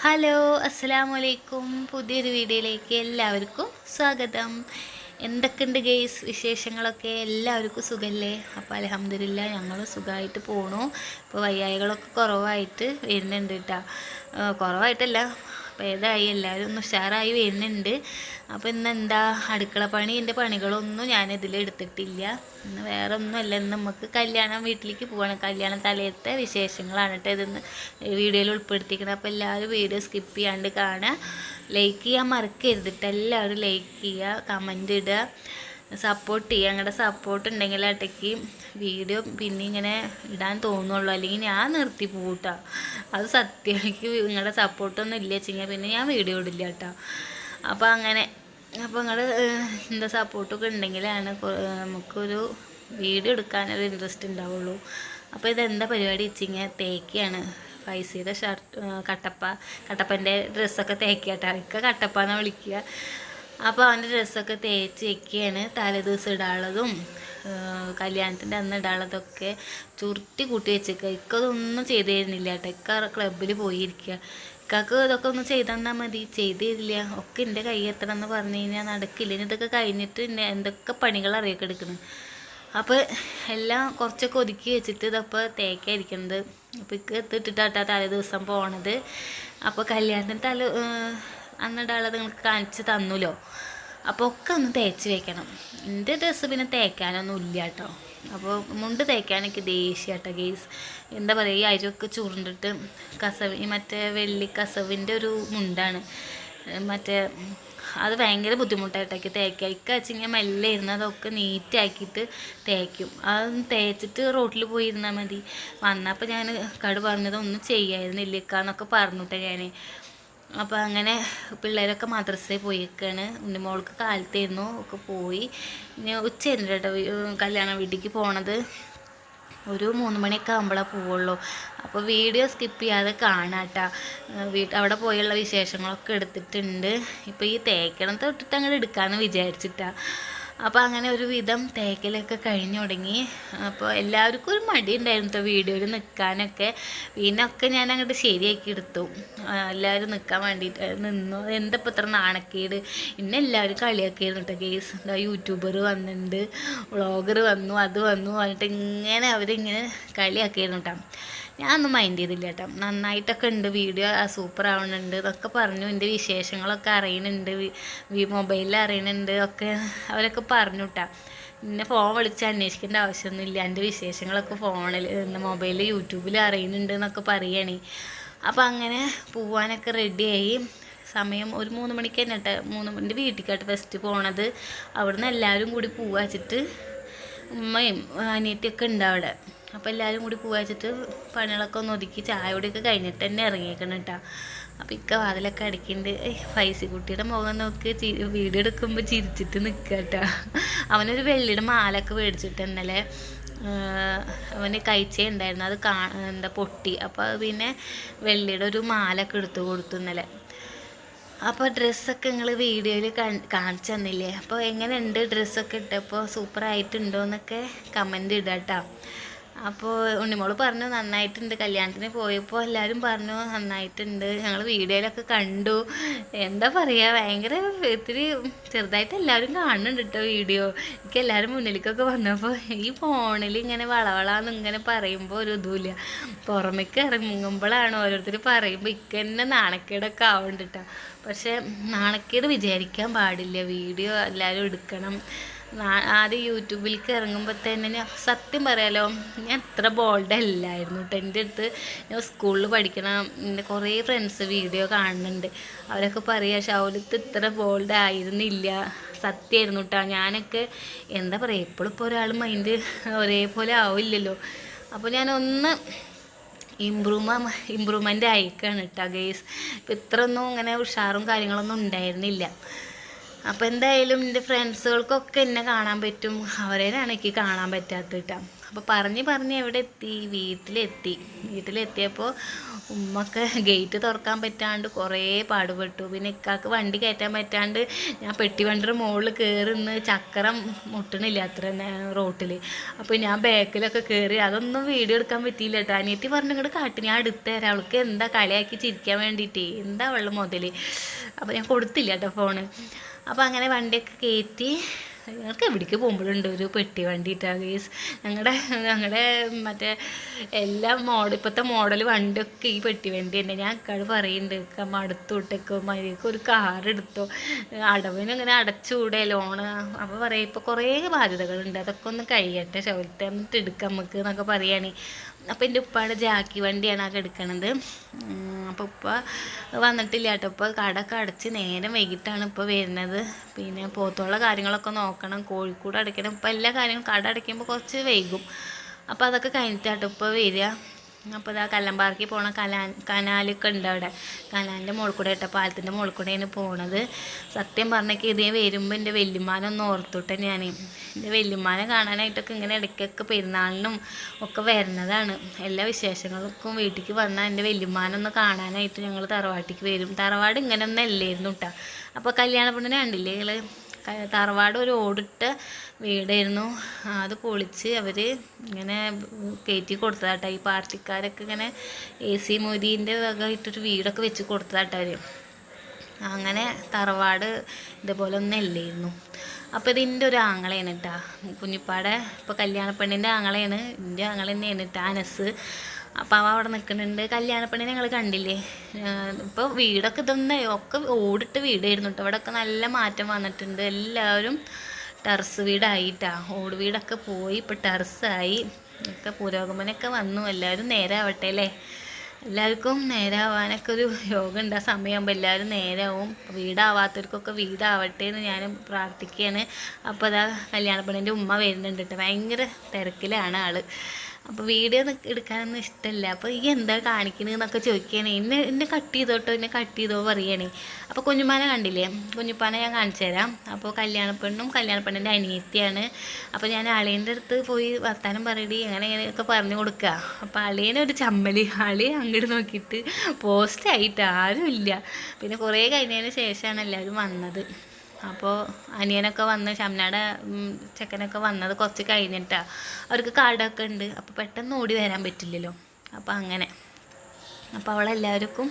Hello, അസ്സലാമു അലൈക്കും. പുതിയൊരു വീഡിയോയിലേക്ക് എല്ലാവർക്കും സ്വാഗതം. എന്തൊക്കെയുണ്ട് ഗെയ്സ്, വിശേഷങ്ങളൊക്കെ? എല്ലാവർക്കും സുഖമല്ലേ? അപ്പോൾ അൽഹംദുലില്ലാ ഞങ്ങൾ സുഖമായിട്ട് പോണു. ഇപ്പോൾ വയ്യായികളൊക്കെ കുറവായിട്ട് വരുന്നുണ്ട് കേട്ടോ. കുറവായിട്ടല്ല, ഭേദമായി, എല്ലാവരും ഒന്ന് ഉഷാറായി വരുന്നുണ്ട്. അപ്പോൾ ഇന്നെന്താ അടുക്കള എൻ്റെ പണികളൊന്നും ഞാനിതിൽ എടുത്തിട്ടില്ല. ഇന്ന് വേറെ ഒന്നുമല്ല, ഇന്ന് നമുക്ക് കല്യാണം വീട്ടിലേക്ക് പോവാണ്. കല്യാണം തലേത്തെ വിശേഷങ്ങളാണ് കേട്ടോ ഇതെന്ന് വീഡിയോയിൽ ഉൾപ്പെടുത്തിക്കുന്നത്. അപ്പോൾ എല്ലാവരും വീഡിയോ സ്കിപ്പ് ചെയ്യാണ്ട് കാണുക, ലൈക്ക് ചെയ്യാൻ മറക്കരുതിട്ട്. എല്ലാവരും ലൈക്ക് ചെയ്യുക, കമൻ്റ് ഇടുക, സപ്പോർട്ട് ചെയ്യുക. ഞങ്ങളുടെ സപ്പോർട്ട് ഉണ്ടെങ്കിൽ അട്ടയ്ക്ക് വീഡിയോ പിന്നെ ഇങ്ങനെ ഇടാൻ തോന്നുള്ളൂ, അല്ലെങ്കിൽ ഞാൻ നിർത്തി പോകട്ടോ. അത് സത്യം, എനിക്ക് നിങ്ങളുടെ സപ്പോർട്ടൊന്നും ഇല്ല വെച്ചാൽ പിന്നെ ഞാൻ വീഡിയോ ഇടില്ല കേട്ടോ. അപ്പോൾ അങ്ങനെ, അപ്പോൾ നിങ്ങൾ എന്താ സപ്പോർട്ടൊക്കെ ഉണ്ടെങ്കിലാണ് നമുക്കൊരു വീഡിയോ എടുക്കാനൊരു ഇൻട്രസ്റ്റ് ഉണ്ടാവുള്ളൂ. അപ്പോൾ ഇതെന്താ പരിപാടി വെച്ചിങ്ങനെ തേക്കുകയാണ്. പൈസയുടെ കട്ടപ്പൻ്റെ ഡ്രസ്സൊക്കെ തേക്കാട്ടോ. ഇക്ക കട്ടപ്പ എന്നാണ് വിളിക്കുക. അപ്പോൾ അവൻ്റെ ഡ്രസ്സൊക്കെ തേച്ച് വെക്കുകയാണ്. തലേദിവസം ഇടാനുള്ളതും കല്യാണത്തിൻ്റെ അന്ന് ഇടാനുള്ളതൊക്കെ ചുരുട്ടി കൂട്ടി വെച്ചേക്കുക. ഇക്കതൊന്നും ചെയ്തു തരുന്നില്ല കേട്ടോ. ഇക്ക ക്ലബ്ബിൽ പോയിരിക്കുക. ഇക്കാക്ക് ഇതൊക്കെ ഒന്ന് ചെയ്തു തന്നാൽ മതി, ചെയ്തു തരില്ല. ഒക്കെ എൻ്റെ കൈ എത്തണം എന്ന് പറഞ്ഞു കഴിഞ്ഞാൽ നടക്കില്ല. ഇനി ഇതൊക്കെ കഴിഞ്ഞിട്ട് എന്തൊക്കെ പണികൾ അറിയൊക്കെ എടുക്കണം. അപ്പോൾ എല്ലാം കുറച്ചൊക്കെ ഒതുക്കി വെച്ചിട്ട് ഇതപ്പോൾ തേക്കായിരിക്കുന്നത്. അപ്പോൾ ഇക്ക് എത്തിട്ടിട്ടാട്ടാ തലേ ദിവസം പോണത്. അപ്പോൾ കല്യാണത്തിന് അന്നിടാനുള്ളത് നിങ്ങൾക്ക് കാണിച്ച് തന്നല്ലോ. അപ്പോൾ ഒക്കെ ഒന്ന് തേച്ച് വെക്കണം. എൻ്റെ ഡ്രസ്സ് പിന്നെ തേക്കാനൊന്നും ഇല്ല കേട്ടോ. അപ്പോൾ മുണ്ട് തേക്കാനൊക്കെ ദേഷ്യം കേട്ടോ ഗെയ്സ്. എന്താ പറയുക, ഈ അരിയൊക്കെ ചുരുണ്ടിട്ട് മറ്റേ വെള്ളി കസവിൻ്റെ ഒരു മുണ്ടാണ്. അത് ഭയങ്കര ബുദ്ധിമുട്ടായിട്ടൊക്കെ തേക്കുക. വെച്ചിങ്ങനെ മെല്ലെ ഇരുന്ന് അതൊക്കെ നീറ്റാക്കിയിട്ട് തേക്കും. അത് തേച്ചിട്ട് റോട്ടിൽ പോയിരുന്നാൽ മതി. വന്നപ്പോൾ ഞാൻ കടു പറഞ്ഞത് ഒന്നും ചെയ്യായിരുന്നില്ല എന്നൊക്കെ പറഞ്ഞിട്ടെ ഞാൻ. അപ്പോൾ അങ്ങനെ പിള്ളേരൊക്കെ മദ്രസയിൽ പോയിക്കാണ്. ഉണ്ണിമോൾക്ക് കാലത്തായിരുന്നു ഒക്കെ പോയി. ഇനി ഉച്ചയായിരുന്നു കേട്ടോ കല്യാണ വീട്ടിലേക്ക് പോണത്. ഒരു 3 മണിയൊക്കെ ആകുമ്പോഴാണ് പോവുള്ളൂ. അപ്പോൾ വീഡിയോ സ്കിപ്പ് ചെയ്യാതെ കാണാട്ടോ. അവിടെ പോയുള്ള വിശേഷങ്ങളൊക്കെ എടുത്തിട്ടുണ്ട്. ഇപ്പോൾ ഈ തേക്കണം തൊട്ടിട്ട് അങ്ങോട്ട് എടുക്കാമെന്ന് വിചാരിച്ചിട്ടാണ്. അപ്പോൾ അങ്ങനെ ഒരു വിധം തേക്കലൊക്കെ കഴിഞ്ഞു തുടങ്ങി. അപ്പോൾ എല്ലാവർക്കും ഒരു മടി ഉണ്ടായിരുന്നു കേട്ടോ വീഡിയോയിൽ നിൽക്കാനൊക്കെ. പിന്നെ ഞാൻ അങ്ങോട്ട് ശരിയാക്കി എടുത്തു. എല്ലാവരും നിൽക്കാൻ വേണ്ടിയിട്ട് നിന്നു. എന്തപ്പോൾ ഇത്ര നാണക്കേട്. എല്ലാവരും കളിയാക്കിയിരുന്നു കേട്ടോ കേസ്. എന്താ യൂട്യൂബർ വന്നിട്ടുണ്ട്, വ്ളോഗർ വന്നു, അത് വന്നു പറഞ്ഞിട്ട് ഇങ്ങനെ അവരിങ്ങനെ കളിയാക്കിയിരുന്നു കേട്ടോ. ഞാനൊന്നും മൈൻഡ് ചെയ്തില്ല കേട്ടോ. നന്നായിട്ടൊക്കെ ഉണ്ട്, വീഡിയോ സൂപ്പർ ആവുന്നുണ്ട് എന്നൊക്കെ പറഞ്ഞു. എൻ്റെ വിശേഷങ്ങളൊക്കെ അറിയുന്നുണ്ട്, മൊബൈലിൽ അറിയുന്നുണ്ട് ഒക്കെ അവരൊക്കെ പറഞ്ഞു കേട്ടോ. പിന്നെ ഫോൺ വിളിച്ച് അന്വേഷിക്കേണ്ട ആവശ്യമൊന്നുമില്ല. എൻ്റെ വിശേഷങ്ങളൊക്കെ ഫോണിൽ മൊബൈലിൽ യൂട്യൂബിൽ അറിയുന്നുണ്ട് എന്നൊക്കെ പറയുകയാണ്. അപ്പോൾ അങ്ങനെ പോവാനൊക്കെ റെഡിയായി. സമയം ഒരു 3 മണിക്ക് തന്നെ കേട്ടോ. 3 മണിൻ്റെ വീട്ടിലേക്കാട്ട് ഫസ്റ്റ് പോണത്. അവിടുന്ന് എല്ലാവരും കൂടി പോവാച്ചിട്ട് ഉമ്മയും അനിയത്തിയൊക്കെ ഉണ്ട് അവിടെ. അപ്പോൾ എല്ലാവരും കൂടി പോവാച്ചിട്ട് പണികളൊക്കെ ഒന്ന് ഒതുക്കി ചായയോടെയൊക്കെ കഴിഞ്ഞിട്ട് തന്നെ ഇറങ്ങിയേക്കണം കേട്ടോ. അപ്പോൾ ഇക്ക വാതിലൊക്കെ അടിക്കുന്നുണ്ട്. ഫൈസി കുട്ടിയുടെ മുഖം നോക്കി വീഡിയോ എടുക്കുമ്പോൾ ചിരിച്ചിട്ട് നിൽക്കുക കേട്ടോ. അവനൊരു വെള്ളിയുടെ മാലൊക്കെ മേടിച്ചിട്ട് ഇന്നലെ അവന് കഴിച്ചേ ഉണ്ടായിരുന്നു. അത് എന്താ പൊട്ടി. അപ്പോൾ പിന്നെ വെള്ളിയുടെ ഒരു മാലൊക്കെ എടുത്തു കൊടുത്തു ഇന്നലെ. അപ്പോൾ ഡ്രസ്സൊക്കെ നിങ്ങൾ വീഡിയോയിൽ കാണിച്ചു തന്നില്ലേ? അപ്പോൾ എങ്ങനെയുണ്ട് ഡ്രസ്സൊക്കെ ഇട്ടപ്പോൾ, സൂപ്പറായിട്ടുണ്ടോ എന്നൊക്കെ കമൻ്റ് ഇടാം കേട്ടോ. അപ്പോൾ ഉണ്ണിമോള് പറഞ്ഞു നന്നായിട്ടുണ്ട്. കല്യാണത്തിന് പോയപ്പോൾ എല്ലാവരും പറഞ്ഞു നന്നായിട്ടുണ്ട്. ഞങ്ങൾ വീഡിയോയിലൊക്കെ കണ്ടു. എന്താ പറയുക, ഭയങ്കര ഇത്തിരി ചെറുതായിട്ട് എല്ലാവരും കാണുന്നുണ്ട് കേട്ടോ വീഡിയോ. എനിക്ക് എല്ലാവരും മുന്നിലേക്കൊക്കെ വന്നപ്പോൾ ഈ ഫോണിൽ ഇങ്ങനെ വളവളാന്ന് ഇങ്ങനെ പറയുമ്പോൾ ഒരു ഇതുമില്ല. പുറമേക്ക് ഇറങ്ങുമ്പോഴാണ് ഓരോരുത്തർ പറയുമ്പോൾ ഇക്ക തന്നെ നാണക്കേടൊക്കെ ആവുന്നുണ്ട് കേട്ടോ. പക്ഷേ നാണക്കേട് വിചാരിക്കാൻ പാടില്ല. വീഡിയോ എല്ലാവരും എടുക്കണം. ആദ്യം യൂട്യൂബിലേക്ക് ഇറങ്ങുമ്പോൾ തന്നെ സത്യം പറയാലോ, ഞാൻ അത്ര ബോൾഡ് അല്ലായിരുന്നു കേട്ടോ. എൻ്റെ അടുത്ത് ഞാൻ സ്കൂളിൽ പഠിക്കണം, എൻ്റെ കുറേ ഫ്രണ്ട്സ് വീഡിയോ കാണുന്നുണ്ട്. അവരൊക്കെ പറയുക ഷൗലത്ത് ഇത്ര ബോൾഡ് ആയിരുന്നില്ല. സത്യമായിരുന്നു കേട്ടോ. ഞാനൊക്കെ എന്താ പറയുക, എപ്പോഴും ഇപ്പോൾ ഒരാൾ മൈൻഡ് ഒരേപോലെ ആവില്ലല്ലോ. അപ്പോൾ ഞാനൊന്ന് ഇമ്പ്രൂവ്മെൻ്റ് ആയിക്കാണ് കേട്ടോ ഗെയ്സ്. ഇപ്പം ഇത്രയൊന്നും ഇങ്ങനെ ഉഷാറും കാര്യങ്ങളൊന്നും ഉണ്ടായിരുന്നില്ല. അപ്പോൾ എന്തായാലും എൻ്റെ ഫ്രണ്ട്സുകൾക്കൊക്കെ എന്നെ കാണാൻ പറ്റും, അവരേനാണ് എനിക്ക് കാണാൻ പറ്റാത്തത് കേട്ടോ. അപ്പോൾ പറഞ്ഞ് എവിടെ എത്തി, വീട്ടിലെത്തിയപ്പോൾ ഉമ്മക്ക് ഗേറ്റ് തുറക്കാൻ പറ്റാണ്ട് കുറേ പാടുപെട്ടു. പിന്നെ ഇക്കാക്ക് വണ്ടി കയറ്റാൻ പറ്റാണ്ട് ഞാൻ പെട്ടി വണ്ടിയുടെ മുകളിൽ കയറി നിന്ന് ചക്രം മുട്ടണില്ല അത്ര റോട്ടിൽ. അപ്പോൾ ഞാൻ ബാക്കിലൊക്കെ കയറി. അതൊന്നും വീഡിയോ എടുക്കാൻ പറ്റിയില്ല കേട്ടോ. അനിയത്തി പറഞ്ഞു ഇങ്ങോട്ട് കാട്ടി, ഞാൻ എടുത്തു തരാം. അവൾക്ക് എന്താ കളിയാക്കി ചിരിക്കാൻ വേണ്ടിയിട്ടേ, എന്താ വെള്ളം മുതൽ. അപ്പോൾ ഞാൻ കൊടുത്തില്ല കേട്ടോ ഫോണ്. അപ്പോൾ അങ്ങനെ വണ്ടിയൊക്കെ കയറ്റി ഞങ്ങൾക്ക് എവിടേക്ക് പോകുമ്പോഴുണ്ട് ഒരു പെട്ടി വണ്ടി ഇട്ടാ ഗേസ്. ഞങ്ങളുടെ മറ്റേ എല്ലാ ഇപ്പോഴത്തെ മോഡൽ വണ്ടിയൊക്കെ ഈ പെട്ടി വണ്ടി തന്നെ. ഞാൻ ഇക്കാട് പറയുന്നുണ്ട് മടുത്തു വിട്ടേക്കോ മരിയൊക്കെ ഒരു കാർ എടുത്തോ, അടവിന് ഇങ്ങനെ അടച്ചുകൂടെ ലോണ്. അപ്പോൾ പറയാം ഇപ്പോൾ കുറേ ബാധ്യതകളുണ്ട്, അതൊക്കെ ഒന്ന് കഴിയട്ടെ ശൗലത്തെ എന്നിട്ട് എടുക്കാം നമുക്ക് എന്നൊക്കെ പറയുകയാണ്. അപ്പോൾ എൻ്റെ ഉപ്പയുടെ ജാക്കി വണ്ടിയാണ് ആ എടുക്കണത്. അപ്പോൾ ഉപ്പ വന്നിട്ടില്ല കേട്ടോ. ഇപ്പോൾ കടയൊക്കെ അടച്ച് നേരം വൈകിട്ടാണ് ഇപ്പോൾ വരുന്നത്. പിന്നെ പോത്തുള്ള കാര്യങ്ങളൊക്കെ നോക്കണം, കോഴിക്കൂട് അടയ്ക്കണം. ഇപ്പോൾ എല്ലാ കാര്യങ്ങളും കട അടയ്ക്കുമ്പോൾ കുറച്ച് വൈകും. അപ്പോൾ അതൊക്കെ കഴിഞ്ഞിട്ടാട്ടോ ഇപ്പോൾ വരിക. അപ്പോൾ ഇതാ കല്ലമ്പാറയ്ക്ക് പോണ കനാലൊക്കെ ഉണ്ട് അവിടെ. കനാലിൻ്റെ മുകളിൽ കൂടെ കേട്ടോ, പാലത്തിൻ്റെ മുകളിൽ കൂടെയാണ് പോണത്. സത്യം പറഞ്ഞേക്ക് ഇതേ വരുമ്പോൾ എൻ്റെ വല്യമ്മാനൊന്ന് ഓർത്തുട്ടെ ഞാൻ. എൻ്റെ വല്യമ്മാനെ കാണാനായിട്ടൊക്കെ ഇങ്ങനെ ഇടയ്ക്കൊക്കെ പെരുന്നാളിനും ഒക്കെ വരുന്നതാണ്. എല്ലാ വിശേഷങ്ങൾക്കും വീട്ടിലേക്ക് വന്നാൽ എൻ്റെ വല്യമ്മാനൊന്ന് കാണാനായിട്ട് ഞങ്ങൾ തറവാട്ടിക്ക് വരും. തറവാട് ഇങ്ങനെ ഒന്നും അല്ലായിരുന്നു കേട്ടോ. അപ്പോൾ കല്യാണ പെണ്ണിനെ കണ്ടില്ലേ നിങ്ങൾ, തറവാട് ഒരു ഓടിട്ട വീടായിരുന്നു. അത് പൊളിച്ച് അവർ ഇങ്ങനെ കയറ്റി കൊടുത്തതാട്ടോ. ഈ പാർട്ടിക്കാരൊക്കെ ഇങ്ങനെ AC മൊയ്തീൻ്റെ വക ഇട്ടൊരു വീടൊക്കെ വെച്ച് കൊടുത്തതാട്ടോ അവർ. അങ്ങനെ തറവാട് ഇതേപോലെ ഒന്നും അല്ലായിരുന്നു. അപ്പോൾ ഇതിൻ്റെ ഒരു ആങ്ങളയാണ് കേട്ടോ, കുഞ്ഞിപ്പാടെ ഇപ്പോൾ കല്യാണ പെണ്ണിൻ്റെ ആങ്ങളയാണ്. എൻ്റെ ആങ്ങള തന്നെയാണ് കേട്ടോ അനസ്. അപ്പോൾ അവ അവിടെ നിൽക്കുന്നുണ്ട്. കല്യാണപ്പെണ്ണിനെ ഞങ്ങൾ കണ്ടില്ലേ. ഇപ്പോൾ വീടൊക്കെ ഇതൊന്നും ഒക്കെ ഓടിട്ട് വീടായിരുന്നു കേട്ടോ. അവിടെയൊക്കെ നല്ല മാറ്റം വന്നിട്ടുണ്ട്. എല്ലാവരും ടെറസ് വീടായിട്ടാ. ഓട് വീടൊക്കെ പോയി ഇപ്പോൾ ടെറസായി. ഒക്കെ പുരോഗമനമൊക്കെ വന്നു. എല്ലാവരും നേരെ ആവട്ടെ അല്ലേ. എല്ലാവർക്കും നേരാവാനൊക്കെ ഒരു യോഗം ഉണ്ട്. ആ സമയമാകുമ്പോൾ എല്ലാവരും നേരാവും. വീടാവാത്തവർക്കൊക്കെ വീടാവട്ടെ എന്ന് ഞാൻ പ്രാർത്ഥിക്കുകയാണ്. അപ്പോൾ അതാ കല്യാണപ്പെണ്ണിൻ്റെ ഉമ്മ വരുന്നുണ്ട് കേട്ടോ. ഭയങ്കര തിരക്കിലാണ് ആൾ. അപ്പോൾ വീഡിയോ എടുക്കാനൊന്നും ഇഷ്ടമല്ല. അപ്പോൾ ഈ എന്താ കാണിക്കണെന്നൊക്കെ ചോദിക്കുകയാണ്. എന്നെ കട്ട് ചെയ്തോട്ടോ, എന്നെ കട്ട് ചെയ്തോ പറയുകയാണ്. അപ്പോൾ കുഞ്ഞുമാനെ കണ്ടില്ലേ, കുഞ്ഞുപ്പാനെ ഞാൻ കാണിച്ചു തരാം. അപ്പോൾ കല്യാണപ്പെണ്ണിൻ്റെ അനിയത്തിയാണ്. അപ്പോൾ ഞാൻ അളിയൻ്റെ അടുത്ത് പോയി വർത്താനം പറയടി അങ്ങനെ ഇങ്ങനെയൊക്കെ പറഞ്ഞു കൊടുക്കുക. അപ്പോൾ അളിയനൊരു ചമ്മലി, അളി അങ്ങോട്ട് നോക്കിയിട്ട് പോസ്റ്റായിട്ട് ആരുമില്ല. പിന്നെ കുറേ കഴിഞ്ഞതിന് ശേഷമാണ് എല്ലാവരും വന്നത്. അപ്പോൾ അനിയനൊക്കെ വന്ന് ഷംനയുടെ ചെക്കനൊക്കെ വന്നത് കുറച്ച് കഴിഞ്ഞിട്ടാണ്. അവർക്ക് കടമൊക്കെ ഉണ്ട്. അപ്പോൾ പെട്ടെന്ന് ഓടി വരാൻ പറ്റില്ലല്ലോ. അപ്പോൾ അങ്ങനെ അപ്പോൾ അവളെല്ലാവർക്കും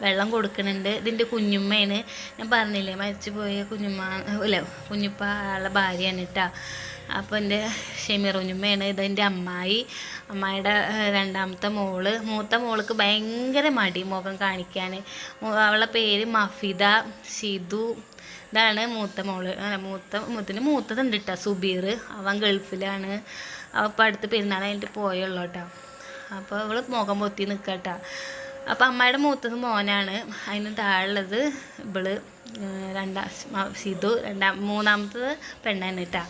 വെള്ളം കൊടുക്കുന്നുണ്ട്. ഇതിൻ്റെ കുഞ്ഞുമ്മയാണ്, ഞാൻ പറഞ്ഞില്ലേ മരിച്ചു പോയ കുഞ്ഞുപ്പ ആളുടെ ഭാര്യയാണ് കേട്ടോ. അപ്പോൾ എൻ്റെ ഷെമീർ കുഞ്ഞുമ്മയാണ്. ഇതെൻ്റെ അമ്മായിയുടെ രണ്ടാമത്തെ മോള്. മൂത്ത മോൾക്ക് ഭയങ്കര മടി മുഖം കാണിക്കാൻ. അവളുടെ പേര് മഫിദ ഷിദു. ഇതാണ് മൂത്ത മോള്. മൂത്തതുണ്ട് കേട്ടോ സുബീർ. അവൻ ഗൾഫിലാണ്. അവൻ ഇപ്പോൾ അടുത്ത് പെരുന്നാൾ കഴിഞ്ഞിട്ട് പോയുള്ളൂ കേട്ടോ. അപ്പോൾ അവൾ മുഖം പൊത്തി നിൽക്കുക കേട്ടോ. അപ്പോൾ അമ്മയുടെ മൂത്തത് മോനാണ്. അതിന് താഴെയുള്ളത് ഇവള് ഷിദു. മൂന്നാമത്തത് പെണ്ണാണ് കേട്ടോ.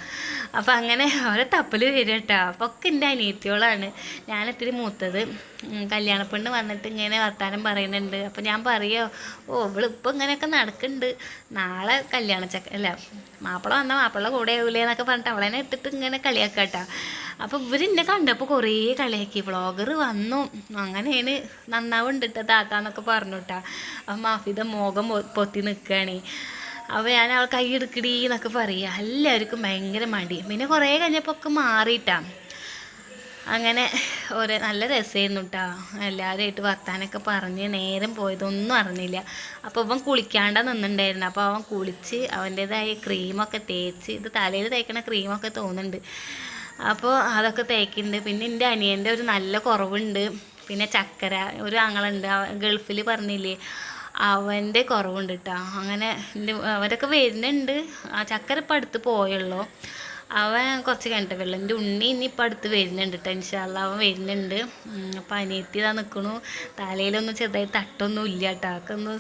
അപ്പം അങ്ങനെ അവരെ തപ്പൽ വരും കേട്ടോ. അപ്പോൾ ഒക്കെ എൻ്റെ അനിയത്തിയോളാണ്. ഞാനിത്തിരി മൂത്തത്. കല്യാണപ്പെണ്ണ് വന്നിട്ട് ഇങ്ങനെ വർത്താനം പറയുന്നുണ്ട്. അപ്പോൾ ഞാൻ പറയുമോ, ഇവളിപ്പോൾ ഇങ്ങനെയൊക്കെ നടക്കുന്നുണ്ട്, നാളെ മാപ്പിള വന്നാൽ മാപ്പിള കൂടെ ആവില്ലേ എന്നൊക്കെ പറഞ്ഞിട്ട് അവളെന്നെ ഇട്ടിട്ട് ഇങ്ങനെ കളിയാക്കാം കേട്ടോ. അപ്പോൾ ഇവരെന്നെ കണ്ടപ്പോൾ കുറേ കളിയാക്കി. വ്ളോഗർ വന്നു, അങ്ങനെയാണ് നന്നാവുണ്ട് കേട്ടോ താത്താന്നൊക്കെ പറഞ്ഞു കേട്ടോ. അപ്പം മാഫിദ മുഖം പൊത്തി നിൽക്കുകയാണ്. അപ്പോൾ ഞാൻ അവൾ കൈ എടുക്കടി എന്നൊക്കെ പറയുക. എല്ലാവർക്കും ഭയങ്കര മടി. പിന്നെ കുറേ കഴിഞ്ഞപ്പോൾ ഒക്കെ മാറിയിട്ടാണ്. അങ്ങനെ നല്ല രസമായിരുന്നു കേട്ടോ. എല്ലാവരുമായിട്ട് വർത്താനൊക്കെ പറഞ്ഞ് നേരം പോയതൊന്നും അറിഞ്ഞില്ല. അപ്പോൾ അവൻ കുളിക്കാണ്ട നിന്നിട്ടുണ്ടായിരുന്നു. അപ്പോൾ അവൻ കുളിച്ച് അവൻ്റേതായ ക്രീമൊക്കെ തേച്ച്, ഇത് തലയിൽ തേക്കണ ക്രീമൊക്കെ തോന്നുന്നുണ്ട്. അപ്പോൾ അതൊക്കെ തേക്കുന്നുണ്ട്. പിന്നെ എൻ്റെ അനിയൻ്റെ ഒരു നല്ല കുറവുണ്ട്. പിന്നെ ചക്കര ഒരു ആങ്ങളുണ്ട്, ഗൾഫിൽ പറഞ്ഞില്ലേ, അവൻ്റെ കുറവുണ്ട് കേട്ടോ. അങ്ങനെ അവരൊക്കെ വരുന്നുണ്ട്. ആ ചക്കര ഇപ്പം അടുത്ത് പോയുള്ളൂ. അവൻ കുറച്ച് കഴിഞ്ഞിട്ട് വെള്ളം. എൻ്റെ ഉണ്ണി ഇനിയിപ്പോൾ അടുത്ത് വരുന്നുണ്ട് കേട്ടോ. ഇൻഷാല്ലാ അവൻ വരുന്നുണ്ട്. അപ്പോൾ അനിയത്തി ഇതാ നിൽക്കണു. തലയിലൊന്നും ചെറുതായി തട്ടൊന്നും ഇല്ല കേട്ടോ. അതൊക്കെ ഒന്ന്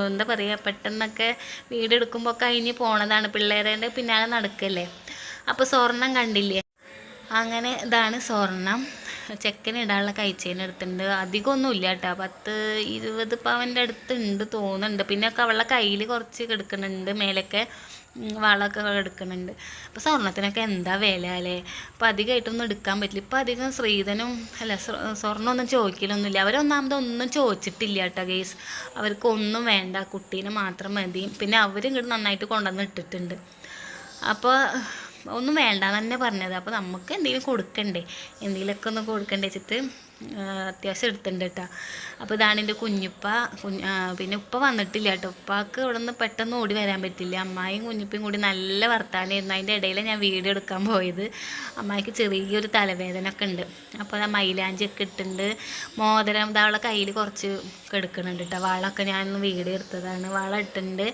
എന്താ പറയുക, പെട്ടെന്നൊക്കെ വീഡിയോ എടുക്കുമ്പോൾ കഴിഞ്ഞ് പോണതാണ്. പിള്ളേരുടെ പിന്നാലെ നടക്കല്ലേ. അപ്പോൾ സ്വർണം കണ്ടില്ലേ, അങ്ങനെ ഇതാണ് സ്വർണം. ചെക്കന് ഇടാനുള്ള കൈച്ചേന് എടുത്തിട്ടുണ്ട്. അധികമൊന്നും ഇല്ല കേട്ടോ. 10-20 പവൻ്റെ അടുത്തുണ്ട് തോന്നുന്നുണ്ട്. പിന്നെ ഒക്കെ അവളുടെ കയ്യിൽ കുറച്ച് കിടക്കുന്നുണ്ട് മേലൊക്കെ. വളമൊക്കെ എടുക്കുന്നുണ്ട്. അപ്പോൾ സ്വർണ്ണത്തിനൊക്കെ എന്താ വില അല്ലേ. അപ്പോൾ അധികമായിട്ടൊന്നും എടുക്കാൻ പറ്റില്ല. ഇപ്പോൾ അധികം സ്ത്രീധനം അല്ല സ്വർണ്ണമൊന്നും ചോദിക്കലൊന്നുമില്ല. അവരൊന്നാമതൊന്നും ചോദിച്ചിട്ടില്ല കേട്ടോ ഗെയ്സ്. അവർക്കൊന്നും വേണ്ട, കുട്ടീനെ മാത്രം മതി. പിന്നെ അവരിങ്ങോട്ട് നന്നായിട്ട് കൊണ്ടുവന്ന് ഇട്ടിട്ടുണ്ട്. അപ്പോൾ ഒന്നും വേണ്ടാന്ന് തന്നെ പറഞ്ഞത്. അപ്പോൾ നമുക്ക് എന്തെങ്കിലും കൊടുക്കണ്ടേ, എന്തെങ്കിലുമൊക്കെ ഒന്ന് കൊടുക്കണ്ടേ വെച്ചിട്ട് അത്യാവശ്യം എടുത്തിട്ടുണ്ട് കേട്ടോ. അപ്പോൾ ഇതാണ് എൻ്റെ കുഞ്ഞുപ്പ. പിന്നെ ഉപ്പ വന്നിട്ടില്ല കേട്ടോ. ഉപ്പാക്ക് ഇവിടെ നിന്ന് പെട്ടെന്ന് ഓടി വരാൻ പറ്റില്ല. അമ്മായിയും കുഞ്ഞുപ്പയും കൂടി നല്ല വർത്താനമായിരുന്നു. അതിൻ്റെ ഇടയിൽ ഞാൻ വീഡിയോ എടുക്കാൻ പോയത്. അമ്മായിക്ക് ചെറിയൊരു തലവേദന ഒക്കെ ഉണ്ട്. അപ്പോൾ ആ മൈലാഞ്ചിയൊക്കെ ഇട്ടിട്ടുണ്ട്. മോതിരം അവളെ കയ്യിൽ കുറച്ച് എടുക്കുന്നുണ്ട് കേട്ടോ. വളമൊക്കെ ഞാനൊന്ന് വീഡിയോ എടുത്തതാണ്. വള ഇട്ടിട്ടുണ്ട്,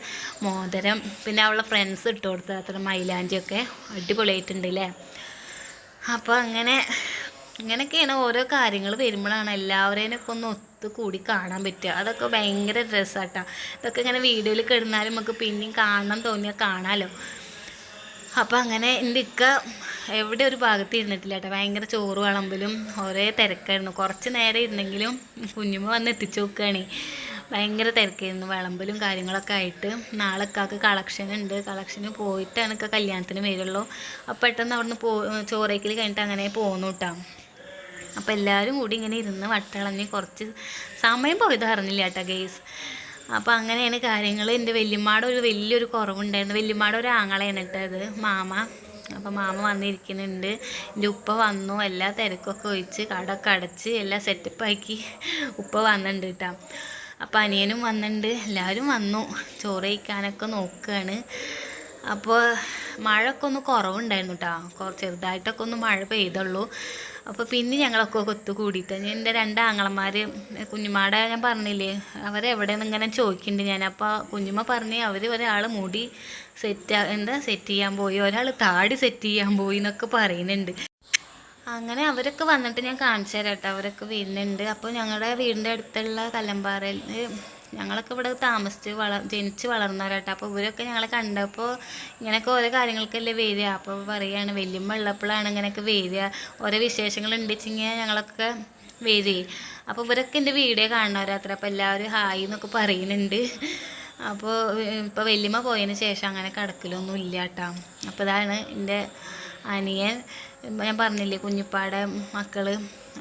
മോതിരം, പിന്നെ അവളെ ഫ്രണ്ട്സ് ഇട്ട് കൊടുത്തത് അത്ര മൈലാഞ്ചിയൊക്കെ അടിപൊളിയായിട്ടുണ്ട് അല്ലേ. അപ്പോൾ ഇങ്ങനെയൊക്കെയാണ് ഓരോ കാര്യങ്ങൾ വരുമ്പോഴാണ് എല്ലാവരേനൊക്കെ ഒന്ന് ഒത്തു കൂടി കാണാൻ പറ്റുക. അതൊക്കെ ഭയങ്കര രസമാട്ടോ. ഇതൊക്കെ ഇങ്ങനെ വീഡിയോയിൽ കിടന്നാലും നമുക്ക് പിന്നെയും കാണാൻ തോന്നിയാൽ കാണാമല്ലോ. അപ്പോൾ അങ്ങനെ എൻ്റെ ഇക്ക എവിടെ ഒരു ഭാഗത്ത് ഇരുന്നിട്ടില്ല കേട്ടോ. ഭയങ്കര ചോറ് വിളമ്പലും ഒരേ തിരക്കായിരുന്നു. കുറച്ച് നേരം ഇരുന്നെങ്കിലും കുഞ്ഞുമ്മ വന്ന് എത്തിച്ചു നോക്കുകയാണ്. ഭയങ്കര തിരക്കായിരുന്നു, വിളമ്പലും കാര്യങ്ങളൊക്കെ ആയിട്ട്. നാളെ ഇക്കാക്ക് കളക്ഷൻ ഉണ്ട്. കളക്ഷന് പോയിട്ടാണ് ഇക്ക കല്യാണത്തിന് വരുള്ളൂ. അപ്പോൾ പെട്ടെന്ന് അവിടുന്ന് ചോറേക്കൽ കഴിഞ്ഞിട്ട് അങ്ങനെ പോന്നു കേട്ടോ. അപ്പോൾ എല്ലാവരും കൂടി ഇങ്ങനെ ഇരുന്ന് വട്ടളഞ്ഞ് കുറച്ച് സമയം പോയത് അറിഞ്ഞില്ല കേട്ടോ ഗെയ്സ്. അപ്പോൾ അങ്ങനെയാണ് കാര്യങ്ങൾ. എൻ്റെ വല്യമ്മയുടെ വലിയൊരു കുറവുണ്ടായിരുന്നു. വല്യമ്മയുടെ ഒരു ആങ്ങളെയാണ് കേട്ടോ ഇത്, മാമ. അപ്പോൾ മാമ വന്നിരിക്കുന്നുണ്ട്. എൻ്റെ ഉപ്പ വന്നു, എല്ലാ തിരക്കൊക്കെ ഒഴിച്ച് കടയൊക്കെ അടച്ച് എല്ലാം സെറ്റപ്പാക്കി ഉപ്പ വന്നിട്ടുണ്ട് കേട്ടോ. അപ്പോൾ അനിയനും വന്നിട്ടുണ്ട്. എല്ലാവരും വന്നു, ചോറ് കഴിക്കാനൊക്കെ നോക്കുകയാണ്. അപ്പോൾ മഴയൊക്കെ ഒന്ന് കുറവുണ്ടായിരുന്നു കേട്ടോ. ചെറുതായിട്ടൊക്കെ ഒന്ന് മഴ പെയ്തുള്ളൂ. അപ്പോൾ പിന്നെ ഞങ്ങളൊക്കെ ഒത്തു കൂടിയിട്ട് എൻ്റെ 2 ആങ്ങളമാർ കുഞ്ഞുമാടെ ഞാൻ പറഞ്ഞില്ലേ, അവരെവിടെയെന്ന് ഇങ്ങനെ ചോദിക്കുന്നുണ്ട് ഞാൻ. അപ്പോൾ കുഞ്ഞുമ്മ പറഞ്ഞ് ഒരാൾ മുടി സെറ്റ് ചെയ്യാൻ പോയി, ഒരാൾ താടി സെറ്റ് ചെയ്യാൻ പോയി എന്നൊക്കെ പറയുന്നുണ്ട്. അങ്ങനെ അവരൊക്കെ വന്നിട്ട് ഞാൻ കാണിച്ചു തരാം കേട്ടോ. അവരൊക്കെ വരുന്നുണ്ട്. അപ്പോൾ ഞങ്ങളുടെ വീടിൻ്റെ അടുത്തുള്ള കല്ലമ്പാറയിൽ ഞങ്ങളൊക്കെ ഇവിടെ താമസിച്ച് ജനിച്ച് വളർന്നവരാട്ടോ. അപ്പോൾ ഇവരൊക്കെ ഞങ്ങളെ കണ്ടപ്പോൾ ഇങ്ങനെയൊക്കെ ഓരോ കാര്യങ്ങൾക്കല്ലേ വരിക. അപ്പോൾ പറയുകയാണ് വല്യമ്മ ഉള്ളപ്പോഴാണ് ഇങ്ങനെയൊക്കെ വരിക, ഓരോ വിശേഷങ്ങൾ ഉണ്ടെച്ചിങ്ങനെ ഞങ്ങളൊക്കെ വരികയെ. അപ്പോൾ ഇവരൊക്കെ എൻ്റെ വീഡിയോ കാണുന്നവരാത്ര. അപ്പോൾ എല്ലാവരും ഹായ് എന്നൊക്കെ പറയുന്നുണ്ട്. അപ്പോൾ ഇപ്പോൾ വല്യമ്മ പോയതിന് ശേഷം അങ്ങനെ കിടക്കലൊന്നും ഇല്ല കേട്ടോ. അപ്പോൾ ഇതാണ് എൻ്റെ അനിയൻ, ഞാൻ പറഞ്ഞില്ലേ കുഞ്ഞുപ്പാടെ മക്കൾ.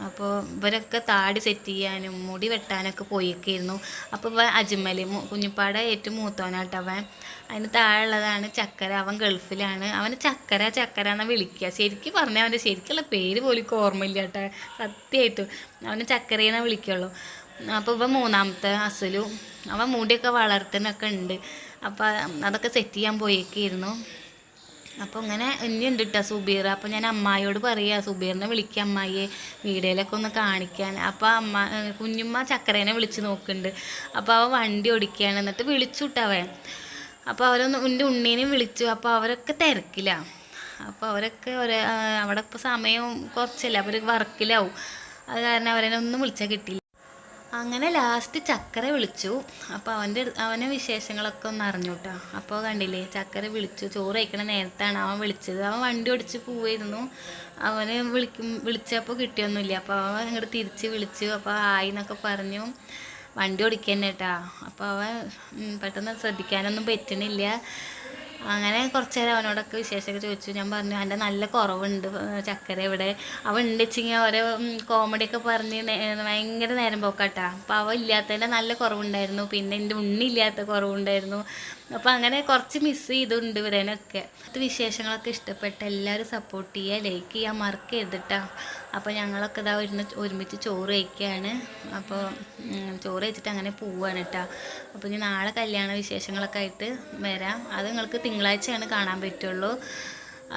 അപ്പോൾ ഇവരൊക്കെ താടി സെറ്റ് ചെയ്യാനും മുടി വെട്ടാനൊക്കെ പോയിയൊക്കെയായിരുന്നു. അപ്പോൾ അജ്മൽ കുഞ്ഞുപ്പാടെ ഏറ്റവും മൂത്തവനാട്ടോ അവൻ. അതിന് താഴെയുള്ളതാണ് ചക്കര. അവൻ ഗൾഫിലാണ്. അവന് ചക്കര എന്നാണ് വിളിക്കുക. ശരിക്കും പറഞ്ഞാൽ അവൻ്റെ ശരിക്കുള്ള പേര് പോലും ഓർമ്മയില്ല കേട്ടോ, സത്യമായിട്ടും. അവന് ചക്കരയെന്നാണ് വിളിക്കുള്ളൂ. അപ്പോൾ ഇവൻ മൂന്നാമത്തെ അസലു. അവൻ മുടിയൊക്കെ വളർത്തുന്നൊക്കെ ഉണ്ട്. അപ്പോൾ അതൊക്കെ സെറ്റ് ചെയ്യാൻ പോയേക്കായിരുന്നു. അപ്പോൾ ഇങ്ങനെ ഇനിയുണ്ട് കേട്ടോ സുബീർ. അപ്പോൾ ഞാൻ അമ്മായിയോട് പറയുക സുബീറിനെ വിളിക്കുക അമ്മായിയെ വീഡിയോയിലൊക്കെ ഒന്ന് കാണിക്കാൻ. അപ്പോൾ കുഞ്ഞുമ്മ ചക്കരേനെ വിളിച്ച് നോക്കുന്നുണ്ട്. അപ്പോൾ അവൻ വണ്ടി ഓടിക്കുകയാണ്. എന്നിട്ട് വിളിച്ചു വിട്ടവൻ. അപ്പോൾ എൻ്റെ ഉണ്ണീനെയും വിളിച്ചു. അപ്പോൾ അവരൊക്കെ തിരക്കില്ല. അപ്പോൾ അവരൊക്കെ അവിടെ ഇപ്പോൾ സമയം കുറച്ചല്ല, അവർ വർക്കിലാവും. അത് കാരണം അവരെയൊന്നും വിളിച്ചാൽ കിട്ടിയില്ല. അങ്ങനെ ലാസ്റ്റ് ചക്കര വിളിച്ചു. അപ്പോൾ അവനെ വിശേഷങ്ങളൊക്കെ ഒന്ന് അറിഞ്ഞു കേട്ടോ. അപ്പോൾ കണ്ടില്ലേ, ചക്കര വിളിച്ചു. ചോറ് കഴിക്കണ നേരത്താണ് അവൻ വിളിച്ചത്. അവൻ വണ്ടി ഓടിച്ച് പോവായിരുന്നു. അവന് വിളിച്ചപ്പോൾ കിട്ടിയൊന്നുമില്ല. അപ്പോൾ അവൻ ഇങ്ങോട്ട് തിരിച്ച് വിളിച്ചു. അപ്പോൾ ആയി എന്നൊക്കെ പറഞ്ഞു. വണ്ടി ഓടിക്കാൻ കേട്ടോ. അപ്പോൾ അവൻ പെട്ടെന്ന് ശ്രദ്ധിക്കാനൊന്നും പറ്റണില്ല. അങ്ങനെ കുറച്ച് നേരം അവനോടൊക്കെ വിശേഷമൊക്കെ ചോദിച്ചു. ഞാൻ പറഞ്ഞു എൻ്റെ നല്ല കുറവുണ്ട് ചക്കര ഇവിടെ. അവൻ ഉണ്ട് വെച്ചിങ്ങനെ ഓരോ കോമഡിയൊക്കെ പറഞ്ഞ് ഭയങ്കര നേരം പോക്കാട്ടാ. അപ്പോൾ അവൻ ഇല്ലാത്തതിൻ്റെ നല്ല കുറവുണ്ടായിരുന്നു. പിന്നെ എൻ്റെ ഉണ്ണില്ലാത്ത കുറവുണ്ടായിരുന്നു. അപ്പോൾ അങ്ങനെ കുറച്ച് മിസ് ചെയ്തുണ്ട് ഇവരേനൊക്കെ. വിശേഷങ്ങളൊക്കെ ഇഷ്ടപ്പെട്ട എല്ലാവരും സപ്പോർട്ട് ചെയ്യുക, ലൈക്ക് ചെയ്യുക, മറക്കരുത് കേട്ടോ. അപ്പോൾ ഞങ്ങളൊക്കെ ഇതാ ഒരുമിച്ച് ചോറ് കഴിക്കുകയാണ്. അപ്പോൾ ചോറ് കഴിച്ചിട്ട് അങ്ങനെ പോവുകയാണ് കേട്ടോ. അപ്പോൾ ഇനി നാളെ കല്യാണ വിശേഷങ്ങളൊക്കെ ആയിട്ട് വരാം. അത് നിങ്ങൾക്ക് തിങ്കളാഴ്ചയാണ് കാണാൻ പറ്റുള്ളൂ.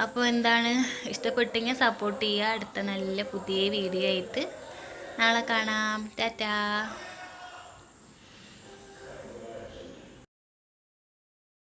അപ്പോൾ എന്താണ്, ഇഷ്ടപ്പെട്ടെങ്കിൽ സപ്പോർട്ട് ചെയ്യുക. അടുത്ത നല്ല പുതിയ വീഡിയോ ആയിട്ട് നാളെ കാണാം. ടാറ്റാ.